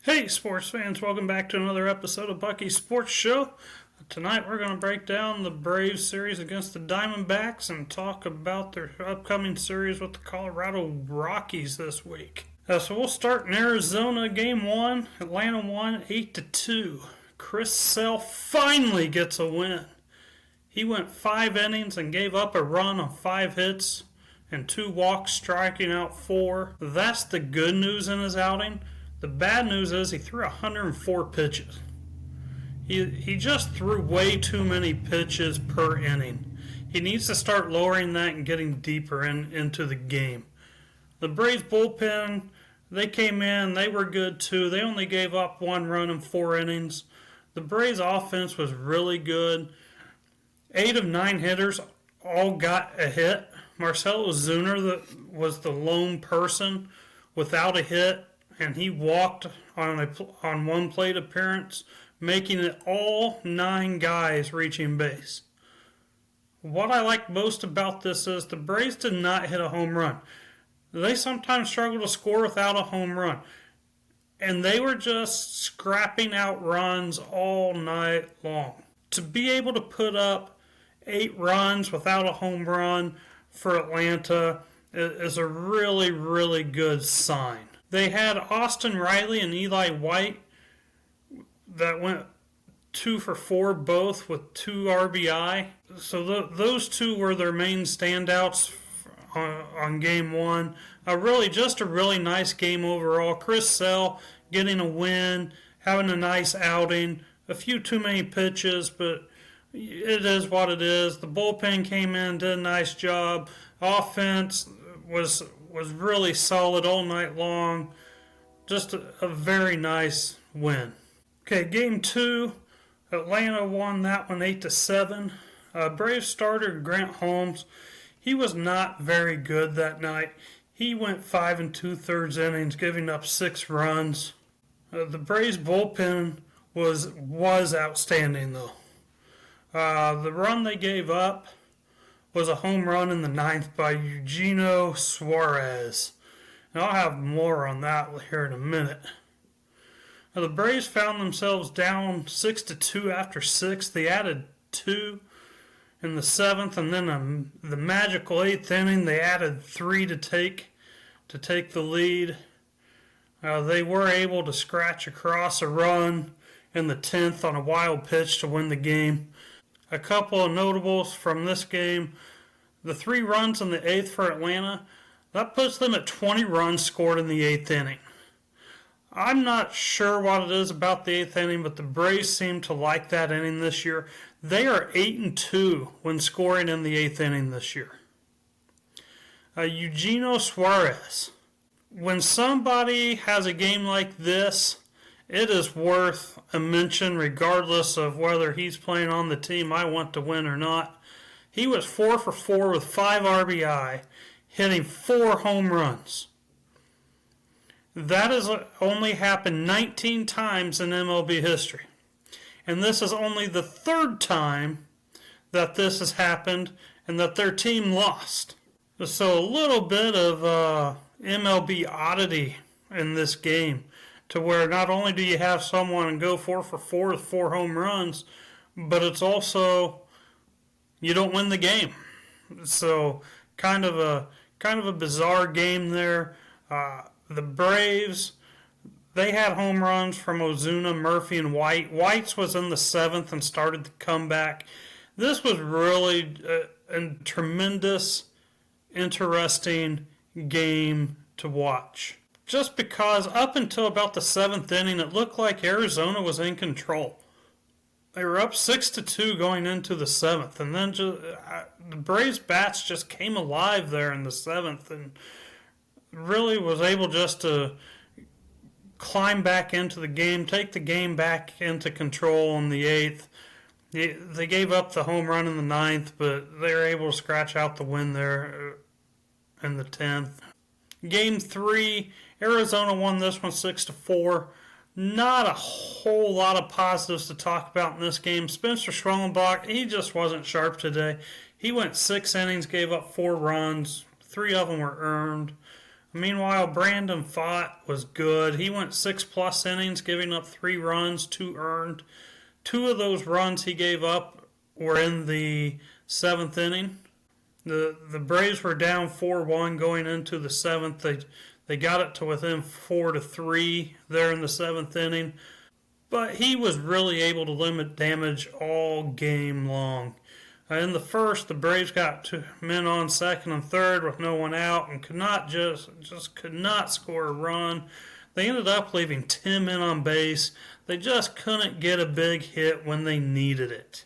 Hey, sports fans, welcome back to another episode of Bucky's Sports Show. Tonight we're going to break down the Braves series against the Diamondbacks and talk about their upcoming series with the Colorado Rockies this week. So we'll start in Arizona, Game 1. Atlanta won 8-2. Chris Sale finally gets a win. He went 5 innings and gave up a run on 5 hits and 2 walks, striking out 4. That's the good news in his outing. The bad news is he threw 104 pitches. He just threw way too many pitches per inning. He needs to start lowering that and getting deeper into the game. The Braves bullpen, they came in, they were good too. They only gave up 1 run in 4 innings. The Braves offense was really good. 8 of 9 hitters all got a hit. Marcell Ozuna was the lone person without a hit, and he walked on 1 plate appearance, making it all 9 guys reaching base. What I like most about this is the Braves did not hit a home run. They sometimes struggle to score without a home run, and they were just scrapping out runs all night long. To be able to put up 8 runs without a home run for Atlanta is a really, really good sign. They had Austin Riley and Eli White that went 2 for 4 both with 2 RBI. So those 2 were their main standouts on Game 1. Just a really nice game overall. Chris Sale getting a win, having a nice outing. A few too many pitches, but it is what it is. The bullpen came in, did a nice job. Offense was really solid all night long. Just a very nice win. Okay, Game 2, Atlanta won that one 8-7. Braves starter Grant Holmes, he was not very good that night. He went 5 2/3 innings, giving up 6 runs. The Braves bullpen was outstanding though. The run they gave up was a home run in the 9th by Eugenio Suarez. And I'll have more on that here in a minute. Now, the Braves found themselves down 6-2 after 6. They added 2 in the 7th, and then the magical 8th inning, they added 3 to take the lead. They were able to scratch across a run in the 10th on a wild pitch to win the game. A couple of notables from this game. The 3 runs in the 8th for Atlanta, that puts them at 20 runs scored in the 8th inning. I'm not sure what it is about the 8th inning, but the Braves seem to like that inning this year. They are 8-2 when scoring in the 8th inning this year. Eugenio Suarez. When somebody has a game like this, it is worth a mention regardless of whether he's playing on the team I want to win or not. He was 4 for 4 with 5 RBI, hitting 4 home runs. That has only happened 19 times in MLB history. And this is only the 3rd time that this has happened and that their team lost. So a little bit of MLB oddity in this game, to where not only do you have someone go 4 for 4 with 4 home runs, but it's also you don't win the game. So kind of a bizarre game there. The Braves, they had home runs from Ozuna, Murphy, and White. White's was in the 7th and started the comeback. This was really a tremendous, interesting game to watch. Just because up until about the 7th inning, it looked like Arizona was in control. They were up 6-2 going into the 7th, and then the Braves bats just came alive there in the 7th, and really was able just to climb back into the game, take the game back into control in the 8th. They gave up the home run in the 9th, but they were able to scratch out the win there in the 10th. Game 3, Arizona won this one 6-4. Not a whole lot of positives to talk about in this game. Spencer Schwellenbach, he just wasn't sharp today. He went 6 innings, gave up 4 runs. 3 of them were earned. Meanwhile, Brandon Pfaadt was good. He went 6+ innings, giving up 3 runs, 2 earned. 2 of those runs he gave up were in the 7th inning. The Braves were down 4-1 going into the 7th. They got it to within 4-3 there in the 7th inning. But he was really able to limit damage all game long. In the first, the Braves got 2 men on second and third with no one out and could not could not score a run. They ended up leaving 10 men on base. They just couldn't get a big hit when they needed it.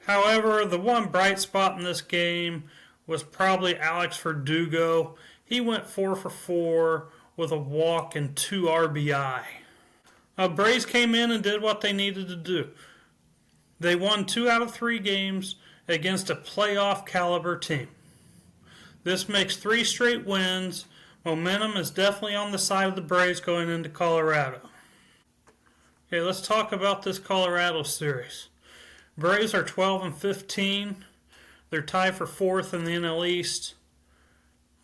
However, the one bright spot in this game was probably Alex Verdugo. He went 4 for 4 with a walk and 2 RBI. Braves came in and did what they needed to do. They won 2 out of 3 games against a playoff caliber team. This makes 3 straight wins. Momentum is definitely on the side of the Braves going into Colorado. Okay, let's talk about this Colorado series. Braves are 12-15. They're tied for 4th in the NL East.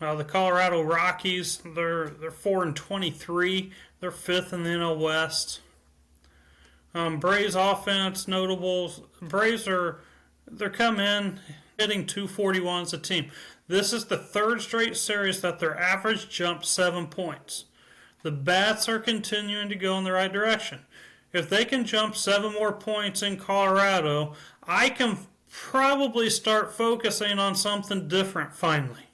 The Colorado Rockies, they're 4-23. They're 5th in the NL West. Braves offense notables. Braves they're come in hitting 241 as a team. This is the 3rd straight series that their average jumped 7 points. The bats are continuing to go in the right direction. If they can jump 7 more points in Colorado, I can probably start focusing on something different finally.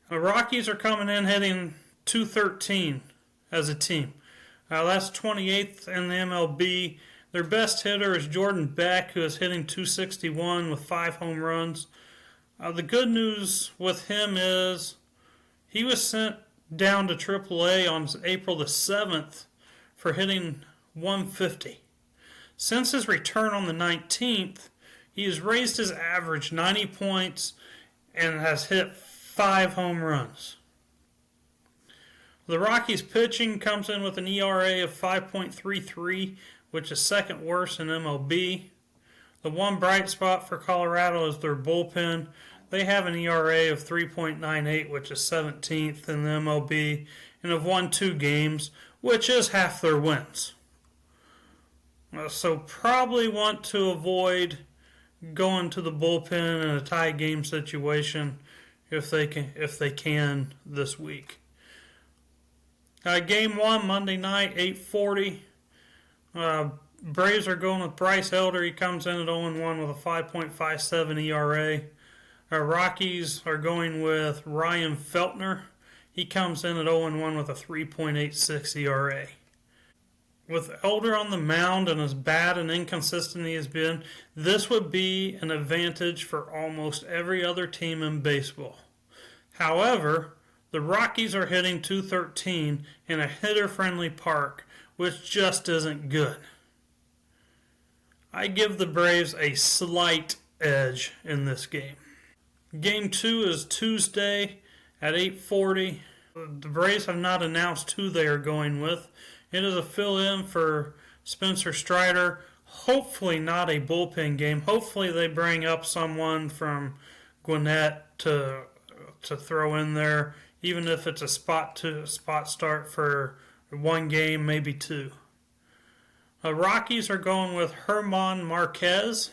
The Rockies are coming in hitting 213 as a team. That's 28th in the MLB. Their best hitter is Jordan Beck, who is hitting 261 with 5 home runs. The good news with him is he was sent down to AAA on April the 7th for hitting 150. Since his return on the 19th, he has raised his average 90 points and has hit 5 home runs. The Rockies pitching comes in with an ERA of 5.33, which is 2nd worst in MLB. The one bright spot for Colorado is their bullpen. They have an ERA of 3.98, which is 17th in the MLB, and have won 2 games, which is half their wins. So probably want to avoid going to the bullpen in a tie game situation if they can this week. Game 1, Monday night, 8:40. Braves are going with Bryce Elder. He comes in at 0-1 with a 5.57 ERA. Rockies are going with Ryan Feltner. He comes in at 0-1 with a 3.86 ERA. With Elder on the mound and as bad and inconsistent he has been, this would be an advantage for almost every other team in baseball. However, the Rockies are hitting 213 in a hitter-friendly park, which just isn't good. I give the Braves a slight edge in this game. Game 2 is Tuesday at 8:40. The Braves have not announced who they are going with. It is a fill-in for Spencer Strider. Hopefully not a bullpen game. Hopefully they bring up someone from Gwinnett to throw in there, even if it's a spot start for 1 game, maybe 2. The Rockies are going with Herman Marquez.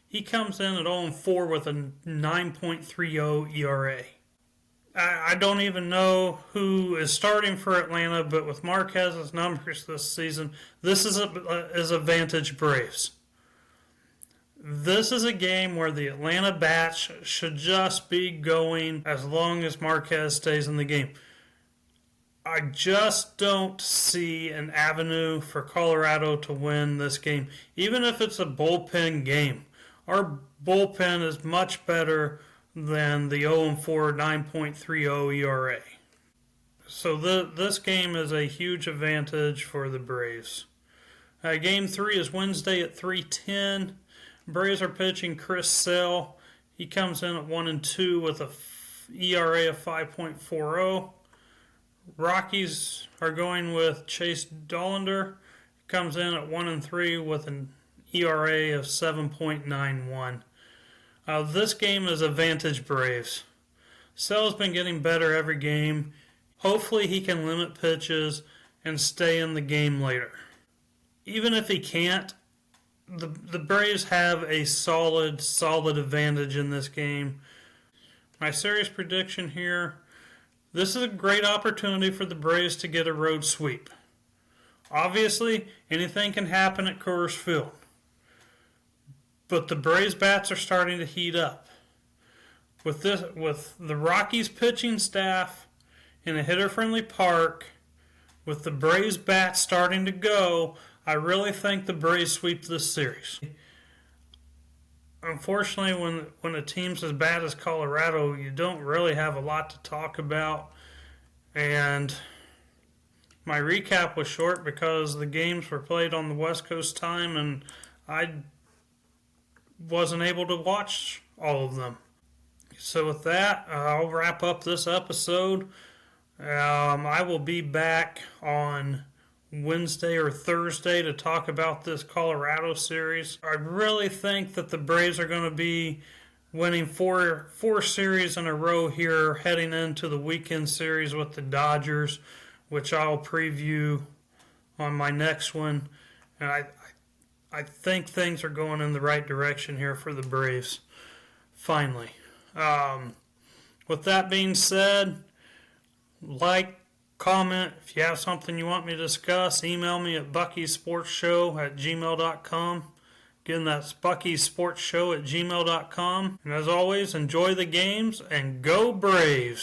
He comes in at 0-4 with a 9.30 ERA. I don't even know who is starting for Atlanta, but with Marquez's numbers this season, this is advantage Braves. This is a game where the Atlanta bats should just be going as long as Marquez stays in the game. I just don't see an avenue for Colorado to win this game, even if it's a bullpen game. Our bullpen is much better than the 0-4 9.30 ERA. So this game is a huge advantage for the Braves. Game 3 is Wednesday at 3:10. Braves are pitching Chris Sale. He comes in at 1-2 with a ERA of 5.40. Rockies are going with Chase Dollander. He comes in at 1-3 with an ERA of 7.91. This game is advantage Braves. Sell's been getting better every game. Hopefully he can limit pitches and stay in the game later. Even if he can't, the Braves have a solid advantage in this game. My series prediction here, this is a great opportunity for the Braves to get a road sweep. Obviously, anything can happen at Coors Field. But the Braves bats are starting to heat up. With the Rockies pitching staff in a hitter-friendly park, with the Braves bats starting to go, I really think the Braves sweep this series. Unfortunately, when a team's as bad as Colorado, you don't really have a lot to talk about. And my recap was short because the games were played on the West Coast time, and I wasn't able to watch all of them. So with that, I'll wrap up this episode. I will be back on Wednesday or Thursday to talk about this Colorado series. I really think that the Braves are going to be winning four series in a row here heading into the weekend series with the Dodgers, which I'll preview on my next one. And I think things are going in the right direction here for the Braves, finally. With that being said, like, comment. If you have something you want me to discuss, email me at buckysportsshow@gmail.com. Again, that's buckysportsshow@gmail.com. And as always, enjoy the games and go Braves!